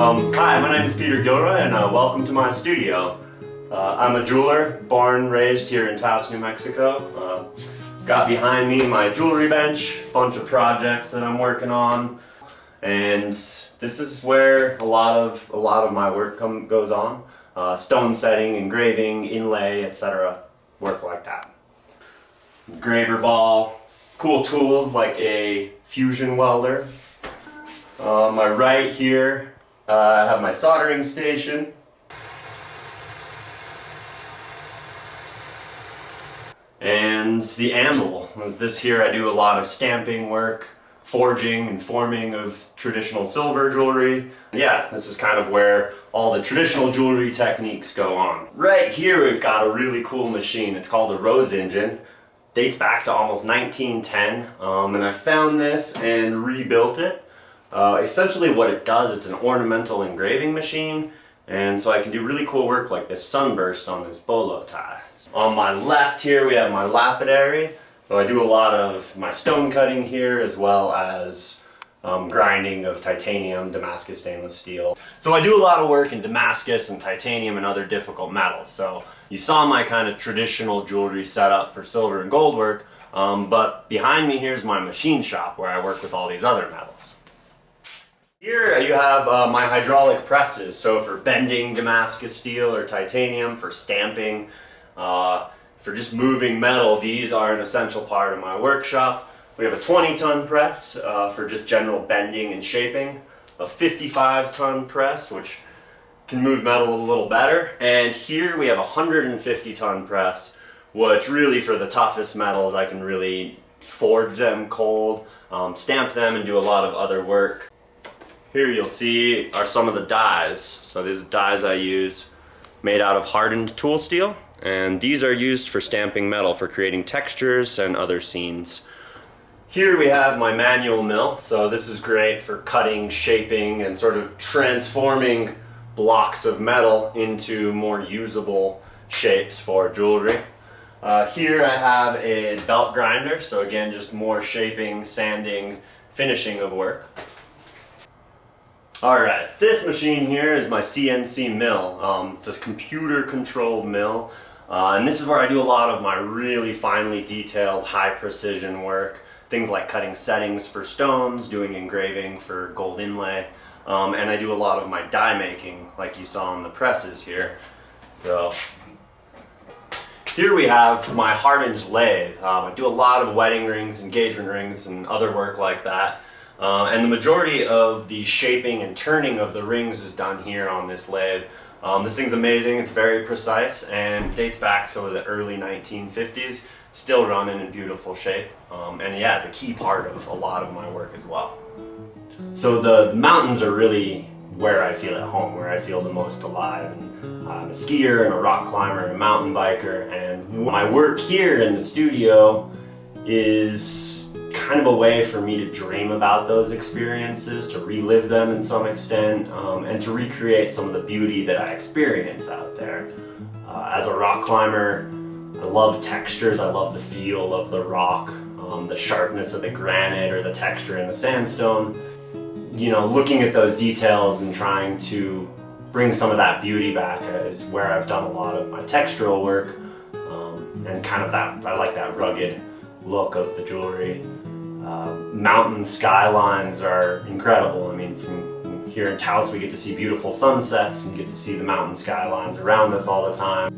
Hi, my name is Gilroy, and welcome to my studio. I'm a jeweler, born and raised here in Taos, New Mexico. Got behind me my jewelry bench, bunch of projects that I'm working on, and this is where a lot of my work goes on. Stone setting, engraving, inlay, etc. Work like that. Engraver ball, cool tools like a fusion welder. On my right here, I have my soldering station. And the anvil. With this here, I do a lot of stamping work, forging and forming of traditional silver jewelry. Yeah, this is kind of where all the traditional jewelry techniques go on. Right here, we've got a really cool machine. It's called a rose engine. Dates back to almost 1910, and I found this and rebuilt it. Essentially what it does, it's an ornamental engraving machine, and so I can do really cool work like this sunburst on this bolo tie. On my left here we have my lapidary, so I do a lot of my stone cutting here as well as grinding of titanium, Damascus stainless steel. So I do a lot of work in Damascus and titanium and other difficult metals. So you saw my kind of traditional jewelry setup for silver and gold work, but behind me here's my machine shop where I work with all these other metals. Here you have my hydraulic presses, so for bending Damascus steel or titanium, for stamping, for just moving metal, these are an essential part of my workshop. We have a 20-ton press for just general bending and shaping, a 55-ton press which can move metal a little better, and here we have a 150-ton press, which really for the toughest metals I can really forge them cold, stamp them, and do a lot of other work. Here you'll see are some of the dies. So these dies I use made out of hardened tool steel, and these are used for stamping metal for creating textures and other scenes. Here we have my manual mill, so this is great for cutting, shaping, and sort of transforming blocks of metal into more usable shapes for jewelry. Here I have a belt grinder, so again just more shaping, sanding, finishing of work. Alright, this machine here is my CNC mill. It's a computer controlled mill, and this is where I do a lot of my really finely detailed, high precision work. Things like cutting settings for stones, doing engraving for gold inlay, and I do a lot of my die making like you saw on the presses here. So, here we have my hardened lathe. I do a lot of wedding rings, engagement rings, and other work like that. And the majority of the shaping and turning of the rings is done here on this lathe. This thing's amazing, it's very precise, and dates back to the early 1950s, still running in beautiful shape. And yeah, it's a key part of a lot of my work as well. So the mountains are really where I feel at home, where I feel the most alive. And I'm a skier and a rock climber and a mountain biker, and my work here in the studio is kind of a way for me to dream about those experiences, to relive them in some extent, and to recreate some of the beauty that I experience out there. As a rock climber, I love textures, I love the feel of the rock, the sharpness of the granite or the texture in the sandstone. You know, looking at those details and trying to bring some of that beauty back is where I've done a lot of my textural work, and kind of that, I like that rugged look of the jewelry. Mountain skylines are incredible. I mean, from here in Taos we get to see beautiful sunsets and get to see the mountain skylines around us all the time.